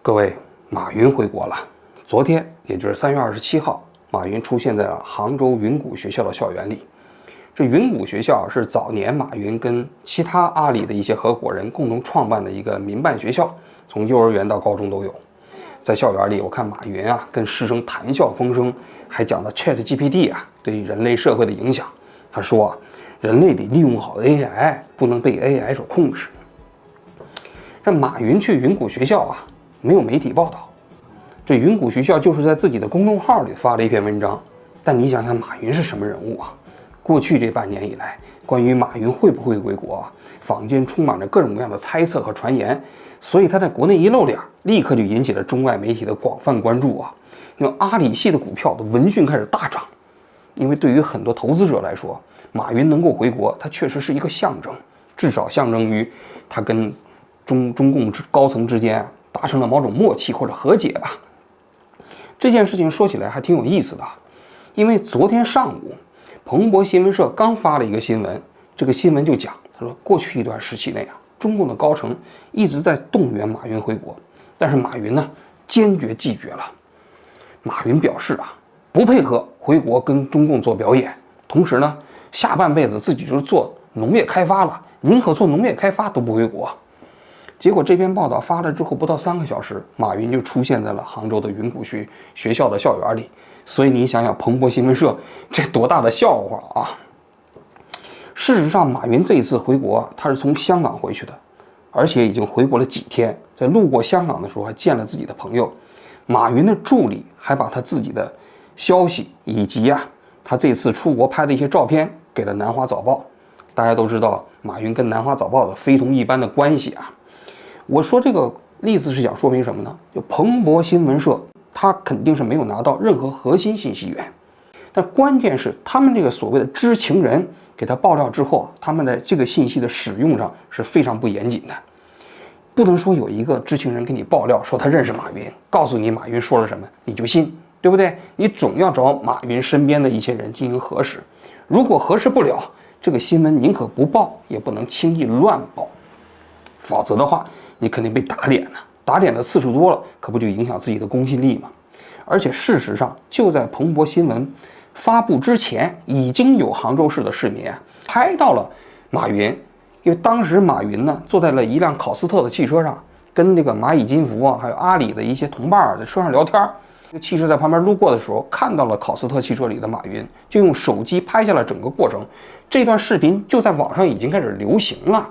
各位，马云回国了。昨天，也就是3月27号，马云出现在了杭州云谷学校的校园里。这云谷学校是早年马云跟其他阿里的一些合伙人共同创办的一个民办学校，从幼儿园到高中都有。在校园里，我看马云跟师生谈笑风生，还讲到 ChatGPT 对人类社会的影响。他说人类得利用好 AI， 不能被 AI 所控制。这马云去云谷学校没有媒体报道。这云谷学校就是在自己的公众号里发了一篇文章。但你想想，马云是什么人物过去这半年以来，关于马云会不会回国坊间充满着各种各样的猜测和传言，所以他在国内一露脸，立刻就引起了中外媒体的广泛关注因为阿里系的股票的闻讯开始大涨。因为对于很多投资者来说，马云能够回国，它确实是一个象征，至少象征于他跟中共高层之间达成了某种默契或者和解吧。这件事情说起来还挺有意思的，因为昨天上午，彭博新闻社刚发了一个新闻，这个新闻就讲，他说过去一段时期内中共的高层一直在动员马云回国，但是马云坚决拒绝了。马云表示不配合回国跟中共做表演，同时下半辈子自己就是做农业开发了，宁可做农业开发都不回国。结果这篇报道发了之后，不到3个小时，马云就出现在了杭州的云谷学校的校园里。所以你想想，彭博新闻社这多大的笑话事实上，马云这一次回国，他是从香港回去的，而且已经回国了几天。在路过香港的时候，还见了自己的朋友。马云的助理还把他自己的消息以及他这次出国拍的一些照片给了南华早报。大家都知道，马云跟南华早报的非同一般的关系我说这个例子是想说明什么呢？就彭博新闻社，他肯定是没有拿到任何核心信息源，但关键是他们这个所谓的知情人给他爆料之后，他们的这个信息的使用上是非常不严谨的。不能说有一个知情人给你爆料说他认识马云，告诉你马云说了什么你就信，对不对？你总要找马云身边的一些人进行核实。如果核实不了，这个新闻宁可不报，也不能轻易乱报，否则的话你肯定被打脸了。打脸的次数多了，可不就影响自己的公信力吗？而且事实上，就在彭博新闻发布之前，已经有杭州市的市民拍到了马云。因为当时马云坐在了一辆考斯特的汽车上，跟那个蚂蚁金服还有阿里的一些同伴在车上聊天。这个汽车在旁边路过的时候，看到了考斯特汽车里的马云，就用手机拍下了整个过程。这段视频就在网上已经开始流行了，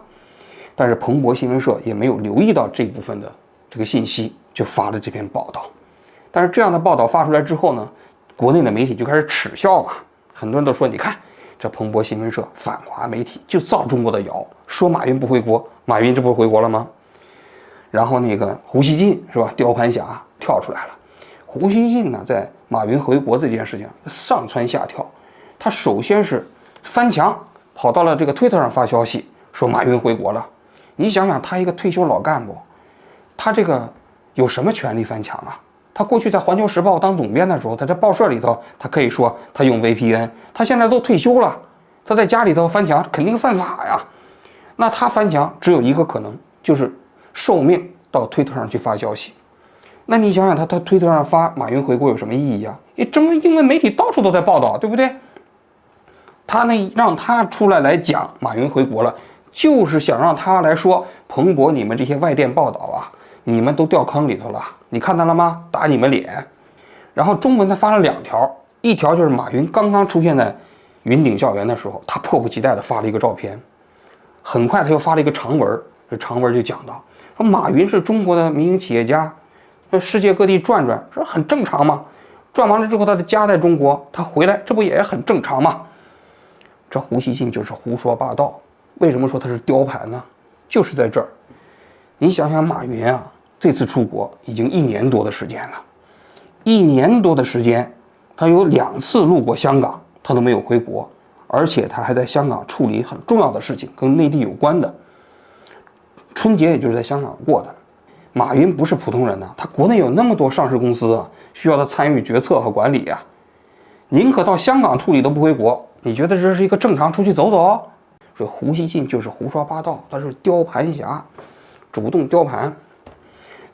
但是彭博新闻社也没有留意到这部分的这个信息，就发了这篇报道。但是这样的报道发出来之后国内的媒体就开始耻笑很多人都说，你看这彭博新闻社反华媒体就造中国的谣，说马云不回国，马云这不是回国了吗？然后那个胡锡进是吧，雕盘侠跳出来了。胡锡进在马云回国这件事情上蹿下跳，他首先是翻墙跑到了这个推特上发消息说马云回国了。你想想，他一个退休老干部，他这个有什么权利翻墙他过去在环球时报当总编的时候，他在报社里头，他可以说他用 VPN。他现在都退休了，他在家里头翻墙肯定犯法呀。那他翻墙只有一个可能，就是受命到推特上去发消息。那你想想，他推特上发马云回国有什么意义正因为媒体到处都在报道，对不对？他让他出来讲马云回国了，就是想让他来说，彭博你们这些外电报道你们都掉坑里头了，你看到了吗？打你们脸。然后中文他发了2条，一条就是马云刚刚出现在云顶校园的时候，他迫不及待地发了一个照片。很快他又发了一个长文，这长文就讲到说马云是中国的民营企业家，世界各地转转，这很正常嘛。转完了之后，他的家在中国，他回来，这不也很正常吗？这胡锡进就是胡说八道。为什么说他是雕盘呢？就是在这儿。你想想，马云这次出国已经1年多的时间了，1年多的时间，他有2次路过香港，他都没有回国，而且他还在香港处理很重要的事情，跟内地有关的。春节也就是在香港过的。马云不是普通人他国内有那么多上市公司需要他参与决策和管理宁可到香港处理都不回国。你觉得这是一个正常出去走走？所以胡锡进就是胡说八道，他是雕盘侠，主动雕盘。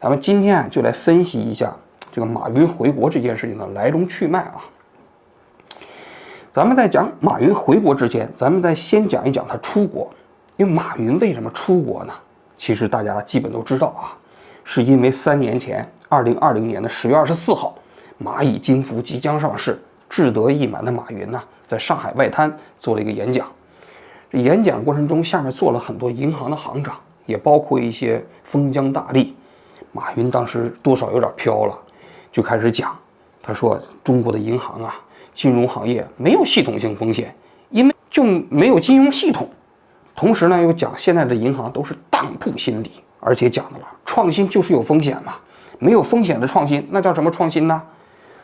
咱们今天就来分析一下这个马云回国这件事情的来龙去脉啊。咱们在讲马云回国之前，咱们再先讲一讲他出国。因为马云为什么出国呢？其实大家基本都知道啊，是因为3年前，2020年的10月24号，蚂蚁金服即将上市，志得意满的马云呢，在上海外滩做了一个演讲。这演讲过程中，下面坐了很多银行的行长，也包括一些封疆大吏。马云当时多少有点飘了，就开始讲，他说中国的银行啊，金融行业没有系统性风险，因为就没有金融系统。同时呢，又讲现在的银行都是当铺心理，而且讲的了，创新就是有风险嘛，没有风险的创新，那叫什么创新呢？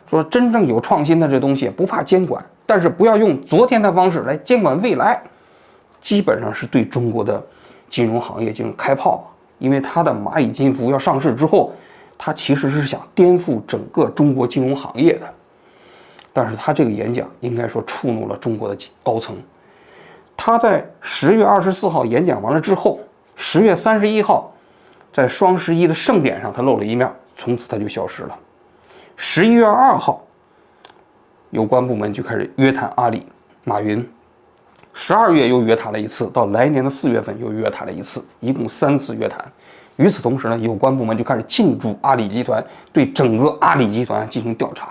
说真正有创新的这东西不怕监管，但是不要用昨天的方式来监管未来，基本上是对中国的金融行业进行开炮。因为他的蚂蚁金服要上市之后，他其实是想颠覆整个中国金融行业的，但是他这个演讲应该说触怒了中国的高层。他在10月24号演讲完了之后，10月31号，在双11的盛典上，他露了一面，从此他就消失了。11月2号，有关部门就开始约谈阿里、马云。12月又约谈了一次，到来年的4月份又约谈了一次，一共3次约谈。与此同时呢，有关部门就开始进驻阿里集团，对整个阿里集团进行调查。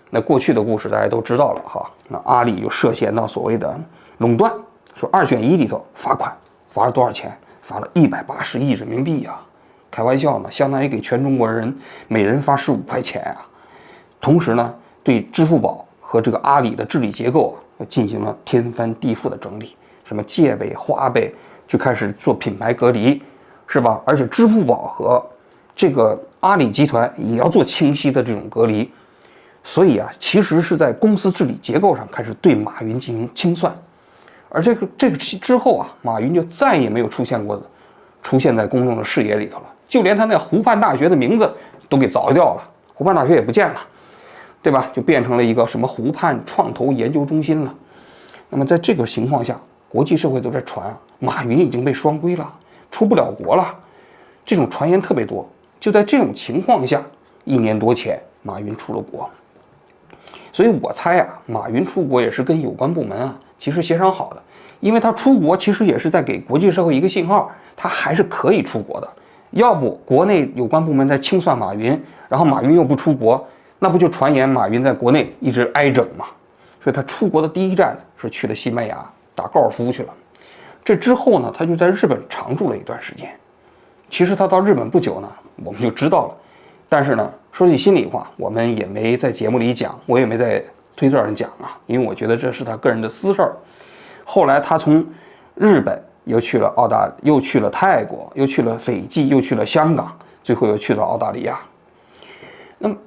那过去的故事大家都知道了哈，那阿里又涉嫌到所谓的垄断，说2选1里头罚款，罚了多少钱？罚了180亿人民币啊！开玩笑呢，相当于给全中国人每人发15块钱啊！同时呢，对支付宝和这个阿里的治理结构进行了天翻地覆的整理，什么借呗、花呗就开始做品牌隔离，是吧？而且支付宝和这个阿里集团也要做清晰的这种隔离，所以啊，其实是在公司治理结构上开始对马云进行清算。而这个之后啊，马云就再也没有出现在公众的视野里头了，就连他那湖畔大学的名字都给凿掉了，湖畔大学也不见了，对吧？就变成了一个什么湖畔创投研究中心了。那么在这个情况下，国际社会都在传啊，马云已经被双规了，出不了国了，这种传言特别多。就在这种情况下，1年多前，马云出了国。所以我猜啊，马云出国也是跟有关部门啊其实协商好的，因为他出国其实也是在给国际社会一个信号，他还是可以出国的。要不国内有关部门在清算马云，然后马云又不出国，那不就传言马云在国内一直挨整吗？所以他出国的第一站是去了西班牙打高尔夫去了。这之后呢，他就在日本常住了一段时间。其实他到日本不久呢，我们就知道了。但是呢，说句心里话，我们也没在节目里讲，我也没在推特上讲啊，因为我觉得这是他个人的私事儿。后来他从日本又去了澳大利亚，又去了泰国，又去了斐济，又去了香港，最后又去了澳大利亚。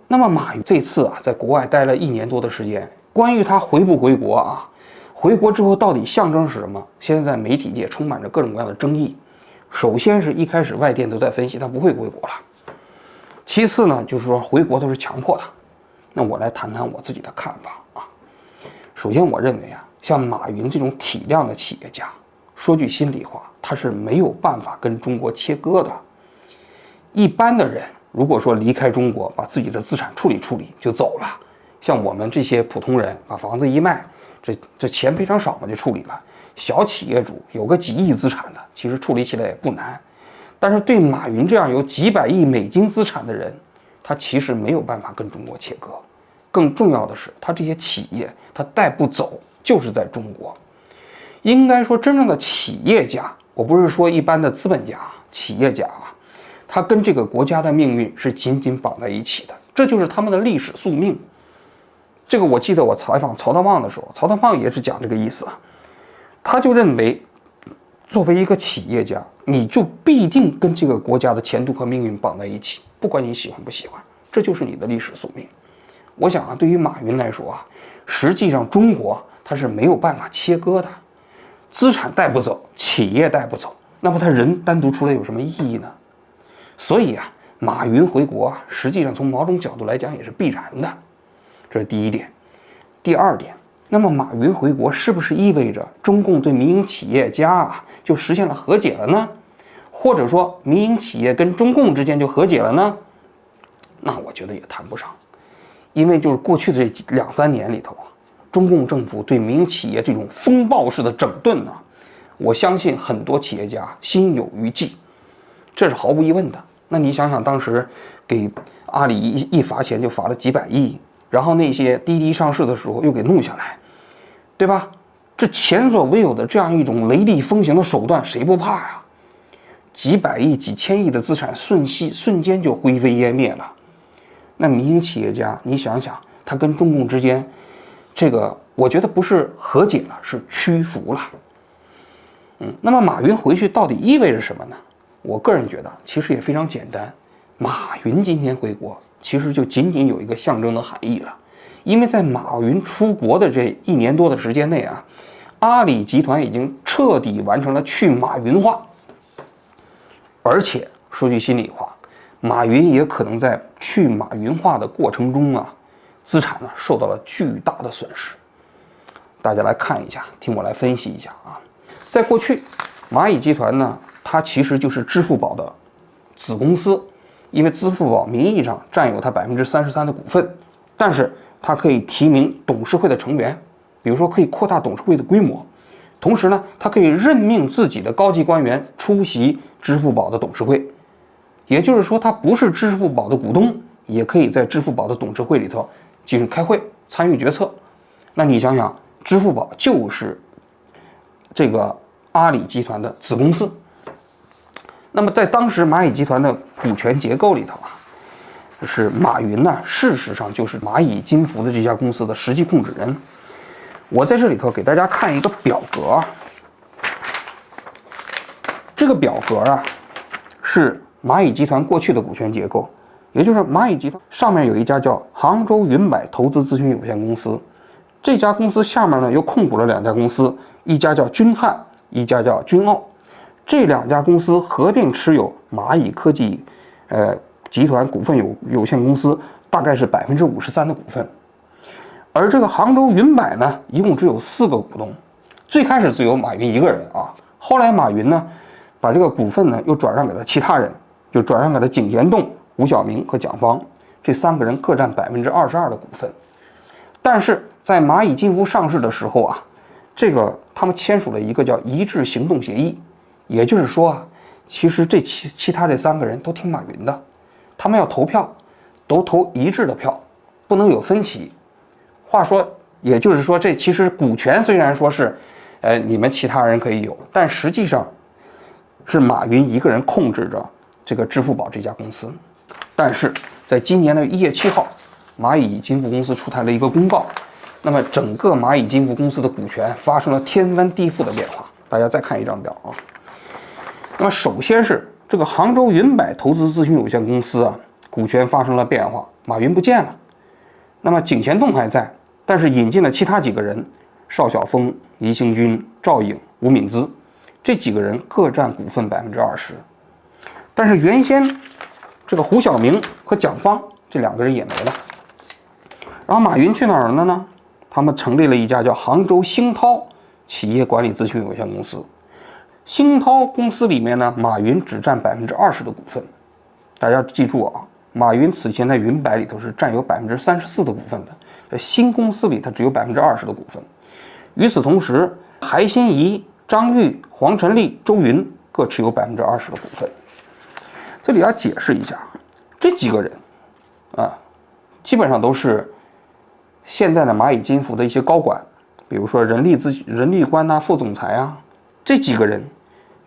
那么马云这次啊，在国外待了1年多的时间，关于他回不回国啊，回国之后到底象征是什么？现在在媒体界充满着各种各样的争议。首先是一开始外电都在分析他不会回国了，其次呢，就是说回国都是强迫他。那我来谈谈我自己的看法啊。首先，我认为啊，像马云这种体量的企业家，说句心里话，他是没有办法跟中国切割的。一般的人如果说离开中国，把自己的资产处理就走了，像我们这些普通人把房子一卖，这钱非常少嘛，就处理了。小企业主有个几亿资产的，其实处理起来也不难。但是对马云这样有几百亿美金资产的人，他其实没有办法跟中国切割。更重要的是，他这些企业他带不走，就是在中国。应该说，真正的企业家，我不是说一般的资本家，企业家啊，他跟这个国家的命运是紧紧绑在一起的，这就是他们的历史宿命。这个我记得我采访曹德旺的时候，曹德旺也是讲这个意思啊。他就认为，作为一个企业家，你就必定跟这个国家的前途和命运绑在一起，不管你喜欢不喜欢，这就是你的历史宿命。我想啊，对于马云来说啊，实际上中国它是没有办法切割的，资产带不走，企业带不走，那么他人单独出来有什么意义呢？所以啊，马云回国啊，实际上从某种角度来讲也是必然的，这是第一点。第二点，那么马云回国是不是意味着中共对民营企业家啊就实现了和解了呢？或者说民营企业跟中共之间就和解了呢？那我觉得也谈不上，因为就是过去的这2-3年里头啊，中共政府对民营企业这种风暴式的整顿呢，我相信很多企业家心有余悸，这是毫无疑问的。那你想想，当时给阿里一罚钱就罚了几百亿，然后那些滴滴上市的时候又给弄下来，对吧？这前所未有的这样一种雷厉风行的手段，谁不怕呀？几百亿、几千亿的资产瞬间就灰飞烟灭了。那民营企业家，你想想，他跟中共之间，这个我觉得不是和解了，是屈服了。那么马云回去到底意味着什么呢？我个人觉得其实也非常简单，马云今天回国，其实就仅仅有一个象征的含义了。因为在马云出国的这1年多的时间内啊，阿里集团已经彻底完成了去马云化。而且说句心里话，马云也可能在去马云化的过程中啊，资产呢受到了巨大的损失。大家来看一下，听我来分析一下啊。在过去，蚂蚁集团呢，它其实就是支付宝的子公司，因为支付宝名义上占有它33%的股份，但是它可以提名董事会的成员，比如说可以扩大董事会的规模，同时呢，它可以任命自己的高级官员出席支付宝的董事会，也就是说，它不是支付宝的股东，也可以在支付宝的董事会里头进行开会、参与决策。那你想想，支付宝就是这个阿里集团的子公司。那么在当时蚂蚁集团的股权结构里头啊，是马云呢，事实上就是蚂蚁金服的这家公司的实际控制人。我在这里头给大家看一个表格，这个表格啊是蚂蚁集团过去的股权结构，也就是蚂蚁集团上面有一家叫杭州云柏投资咨询有限公司，这家公司下面呢又控股了2家公司，一家叫君汉，一家叫君奥。这2家公司合并持有蚂蚁科技集团股份有限公司大概是53%的股份。而这个杭州云柏呢，一共只有4个股东，最开始只有马云1个人啊，后来马云呢把这个股份呢又转让给了其他人，就转让给了井田洞、胡晓明和蒋方，这3个人各占22%的股份。但是在蚂蚁金服上市的时候啊，他们签署了一个叫一致行动协议，也就是说啊，其实其他这3个人都听马云的，他们要投票都投一致的票，不能有分歧。话说，也就是说，这其实股权虽然说是，你们其他人可以有，但实际上是马云1个人控制着这个支付宝这家公司。但是在今年的1月7号，蚂蚁金服公司出台了一个公告，那么整个蚂蚁金服公司的股权发生了天翻地覆的变化。大家再看一张表啊。那么首先是这个杭州云柏投资咨询有限公司啊，股权发生了变化，马云不见了，那么井田洞还在，但是引进了其他几个人，邵晓峰、黎兴军、赵颖、吴敏姿，这几个人各占股份20%。但是原先这个胡晓明和蒋方这2个人也没了。然后马云去哪儿了呢？他们成立了一家叫杭州星涛企业管理咨询有限公司。星涛公司里面呢，马云只占20%的股份。大家记住啊，马云此前在云柏里头是占有34%的股份的，在新公司里他只有20%的股份。与此同时，海心怡、张玉、黄晨立、周云各持有20%的股份。这里要解释一下，这几个人啊，基本上都是现在的蚂蚁金服的一些高管，比如说人力官啊、副总裁啊，这几个人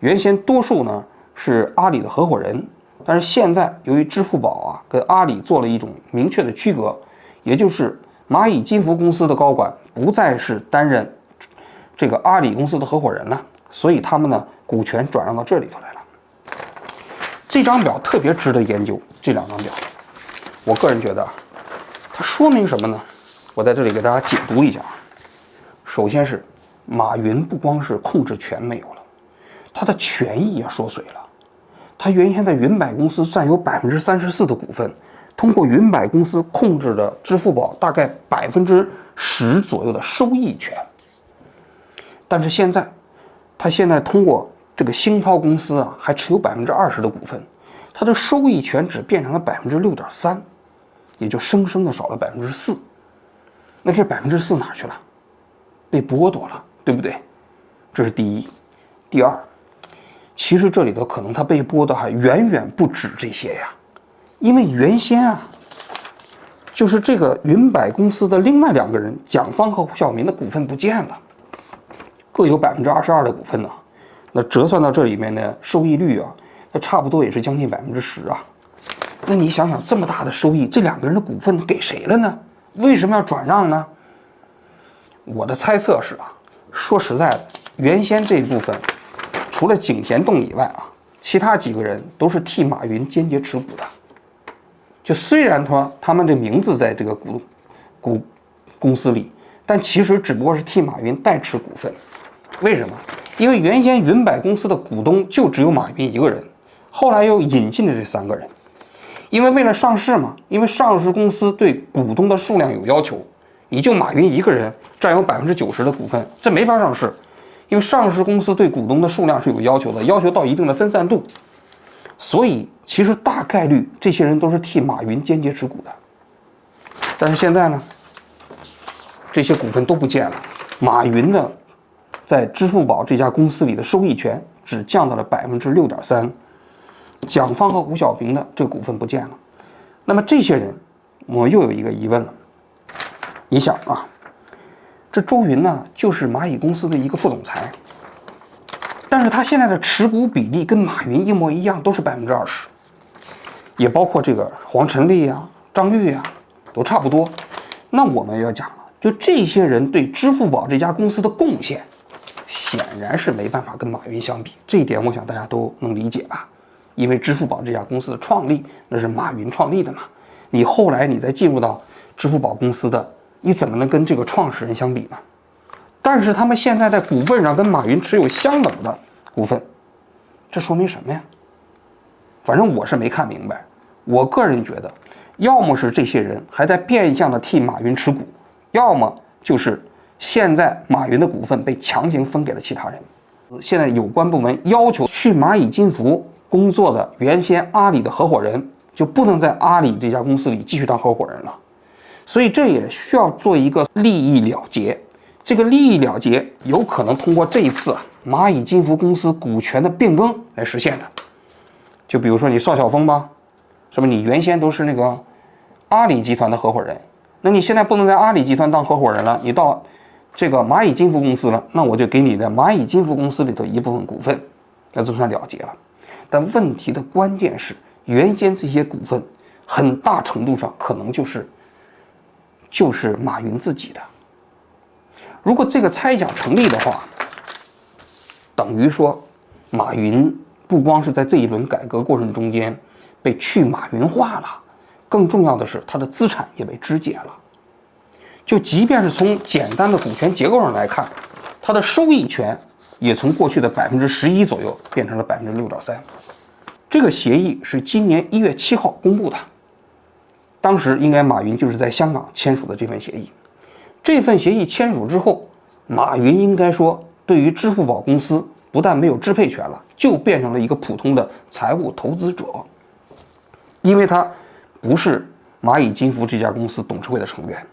原先多数呢是阿里的合伙人，但是现在由于支付宝啊跟阿里做了一种明确的区隔，也就是蚂蚁金服公司的高管不再是担任这个阿里公司的合伙人了，所以他们呢股权转让到这里头来了。这张表特别值得研究，这2张表，我个人觉得它说明什么呢？我在这里给大家解读一下。首先是马云不光是控制权没有了，他的权益也缩水了。他原先在云柏公司占有34%的股份，通过云柏公司控制的支付宝大概10%左右的收益权。但是他现在通过这个星涛公司啊还持有20%的股份，它的收益权只变成了6.3%，也就生生的少了4%。那这4%哪去了？被剥夺了，对不对？这是第一。第二，其实这里头可能它被剥夺还远远不止这些呀，因为原先啊，就是这个云百公司的另外2个人蒋方和胡晓明的股份不见了，各有22%的股份呢。那折算到这里面的收益率啊，那差不多也是将近10%啊。那你想想，这么大的收益，这2个人的股份给谁了呢？为什么要转让呢？我的猜测是啊，说实在的，原先这一部分除了井贤栋以外啊，其他几个人都是替马云间接持股的。就虽然他们这名字在这个公司里，但其实只不过是替马云代持股份。为什么？因为原先云百公司的股东就只有马云一个人，后来又引进了这3个人。因为为了上市嘛，因为上市公司对股东的数量有要求，你就马云一个人占有90%的股份，这没法上市。因为上市公司对股东的数量是有要求的，要求到一定的分散度，所以其实大概率这些人都是替马云间接持股的。但是现在呢，这些股份都不见了，马云的在支付宝这家公司里的收益权只降到了6.3%，蒋方和胡晓明的这个股份不见了。那么这些人，我又有一个疑问了，你想啊，这周云呢就是蚂蚁公司的一个副总裁，但是他现在的持股比例跟马云一模一样，都是20%，也包括这个黄晨立啊、张玉啊，都差不多。那我们要讲了，就这些人对支付宝这家公司的贡献，显然是没办法跟马云相比，这一点我想大家都能理解吧？因为支付宝这家公司的创立，那是马云创立的嘛，你后来你再进入到支付宝公司的，你怎么能跟这个创始人相比呢？但是他们现在在股份上跟马云持有相等的股份，这说明什么呀？反正我是没看明白。我个人觉得，要么是这些人还在变相的替马云持股，要么就是现在马云的股份被强行分给了其他人。现在有关部门要求去蚂蚁金服工作的原先阿里的合伙人就不能在阿里这家公司里继续当合伙人了，所以这也需要做一个利益了结。这个利益了结有可能通过这一次蚂蚁金服公司股权的变更来实现的。就比如说你邵晓峰吧，是不是你原先都是那个阿里集团的合伙人，那你现在不能在阿里集团当合伙人了，你到这个蚂蚁金服公司了，那我就给你的蚂蚁金服公司里头一部分股份，那就算了结了。但问题的关键是，原先这些股份很大程度上可能就是马云自己的。如果这个猜想成立的话，等于说马云不光是在这一轮改革过程中间被去马云化了，更重要的是他的资产也被肢解了。就即便是从简单的股权结构上来看，它的收益权也从过去的11%左右变成了6.3%。这个协议是今年1月7号公布的，当时应该马云就是在香港签署的这份协议。这份协议签署之后，马云应该说对于支付宝公司不但没有支配权了，就变成了一个普通的财务投资者，因为他不是蚂蚁金服这家公司董事会的成员。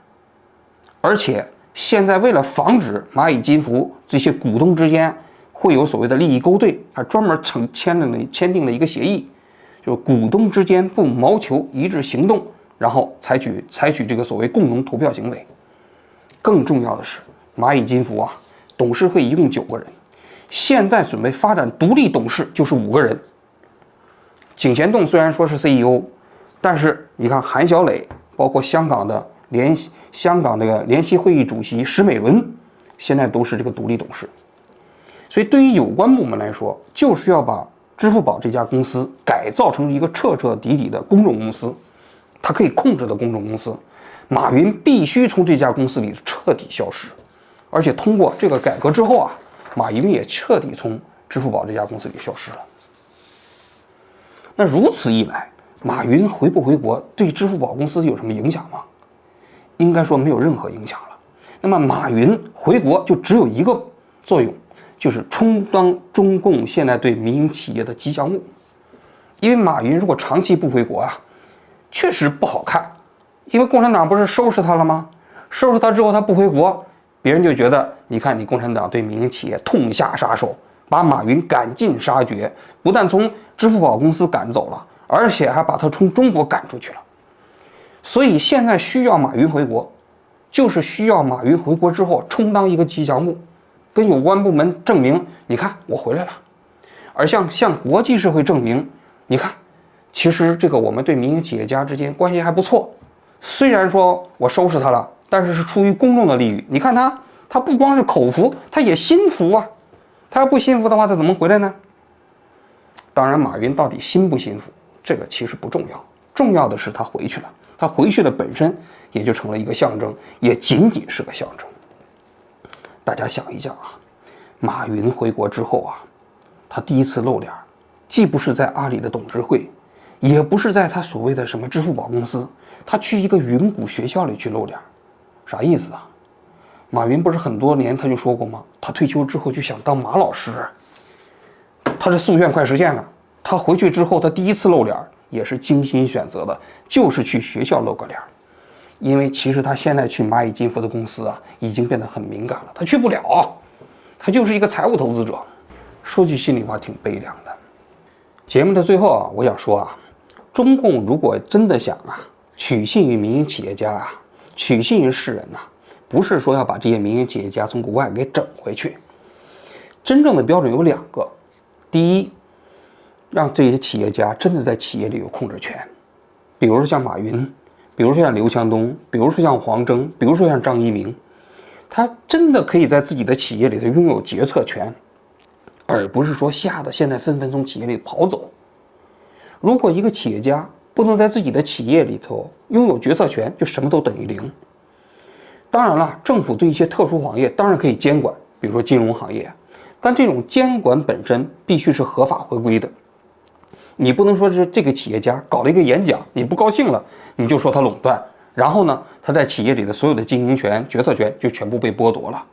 而且现在为了防止蚂蚁金服这些股东之间会有所谓的利益勾兑，还专门签订了一个协议，就是股东之间不谋求一致行动，然后采取这个所谓共同投票行为。更重要的是，蚂蚁金服啊，董事会一共9个人，现在准备发展独立董事就是5个人。井贤栋虽然说是 CEO， 但是你看韩小磊，包括香港那个联席会议主席石美伦，现在都是这个独立董事。所以对于有关部门来说，就是要把支付宝这家公司改造成一个彻彻底底的公众公司，它可以控制的公众公司。马云必须从这家公司里彻底消失，而且通过这个改革之后啊，马云也彻底从支付宝这家公司里消失了。那如此一来，马云回不回国对支付宝公司有什么影响吗？应该说没有任何影响了。那么马云回国就只有一个作用，就是充当中共现在对民营企业的吉祥物。因为马云如果长期不回国啊，确实不好看。因为共产党不是收拾他了吗？收拾他之后他不回国，别人就觉得，你看你共产党对民营企业痛下杀手，把马云赶尽杀绝，不但从支付宝公司赶走了，而且还把他从中国赶出去了。所以现在需要马云回国，就是需要马云回国之后充当一个吉祥物，跟有关部门证明，你看我回来了，而向国际社会证明，你看，其实这个我们对民营企业家之间关系还不错。虽然说我收拾他了，但是是出于公众的利益。你看他不光是口服，他也心服啊。他要不心服的话，他怎么回来呢？当然，马云到底心不心服，这个其实不重要，重要的是他回去了。他回去的本身也就成了一个象征，也仅仅是个象征。大家想一想啊，马云回国之后啊，他第一次露脸，既不是在阿里的董事会，也不是在他所谓的什么支付宝公司，他去一个云谷学校里去露脸，啥意思啊？马云不是很多年他就说过吗？他退休之后就想当马老师，他这夙愿快实现了。他回去之后，他第一次露脸也是精心选择的，就是去学校露个脸。因为其实他现在去蚂蚁金服的公司啊，已经变得很敏感了，他去不了，他就是一个财务投资者。说句心里话，挺悲凉的。节目的最后啊，我想说啊，中共如果真的想啊取信于民营企业家啊，取信于世人呐，不是说要把这些民营企业家从国外给整回去。真正的标准有两个：第一，让这些企业家真的在企业里有控制权，比如说像马云，比如说像刘强东，比如说像黄峥，比如说像张一鸣，他真的可以在自己的企业里头拥有决策权，而不是说吓得现在纷纷从企业里跑走。如果一个企业家不能在自己的企业里头拥有决策权，就什么都等于零。当然了，政府对一些特殊行业当然可以监管，比如说金融行业，但这种监管本身必须是合法合规的。你不能说是这个企业家搞了一个演讲，你不高兴了，你就说他垄断，然后呢，他在企业里的所有的经营权、决策权就全部被剥夺了。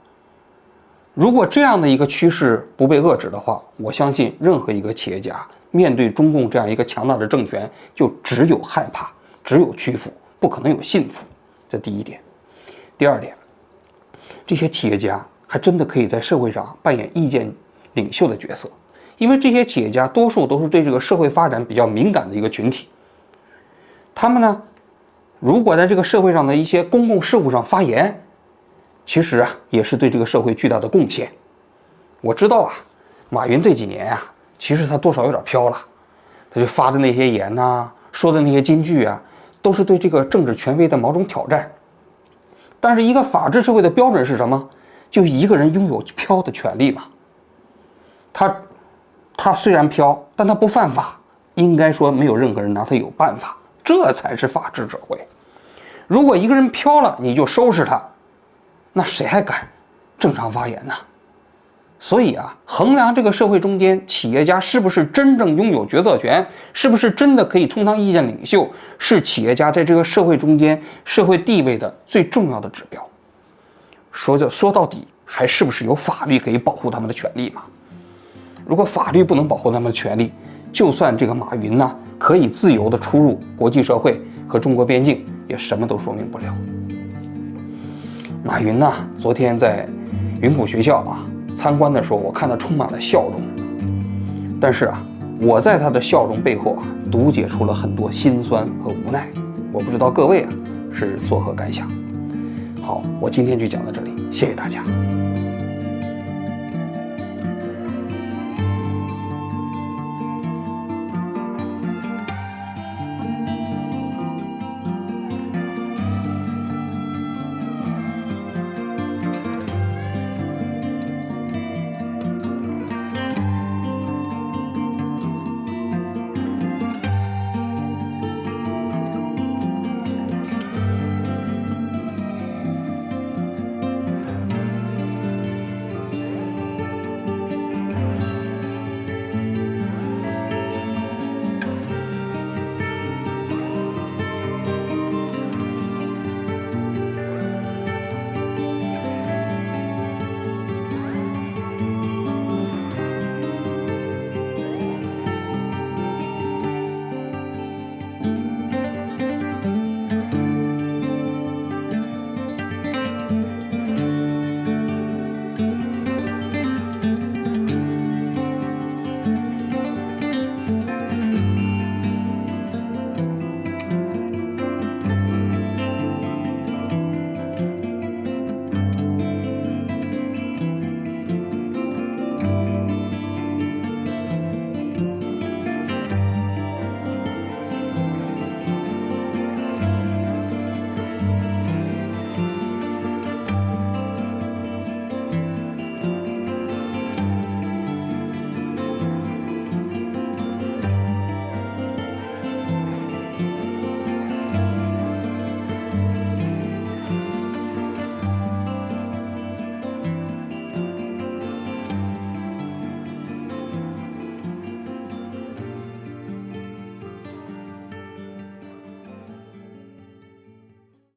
如果这样的一个趋势不被遏制的话，我相信任何一个企业家面对中共这样一个强大的政权，就只有害怕，只有屈服，不可能有信服。这第一点。第二点，这些企业家还真的可以在社会上扮演意见领袖的角色，因为这些企业家多数都是对这个社会发展比较敏感的一个群体。他们呢，如果在这个社会上的一些公共事务上发言，其实啊，也是对这个社会巨大的贡献。我知道啊，马云这几年啊，其实他多少有点飘了，他就发的那些言呐，说的那些金句啊，都是对这个政治权威的某种挑战。但是一个法治社会的标准是什么？就一个人拥有飘的权利嘛。他虽然飘，但他不犯法，应该说没有任何人拿他有办法，这才是法治社会。如果一个人飘了，你就收拾他，那谁还敢正常发言呢？所以啊，衡量这个社会中间企业家是不是真正拥有决策权，是不是真的可以充当意见领袖，是企业家在这个社会中间社会地位的最重要的指标。说到底，还是不是有法律可以保护他们的权利嘛？如果法律不能保护他们的权利，就算这个马云呢可以自由的出入国际社会和中国边境，也什么都说明不了。马云呢，昨天在云谷学校啊参观的时候，我看他充满了笑容，但是啊，我在他的笑容背后啊，读解出了很多心酸和无奈。我不知道各位啊是作何感想。好，我今天就讲到这里，谢谢大家。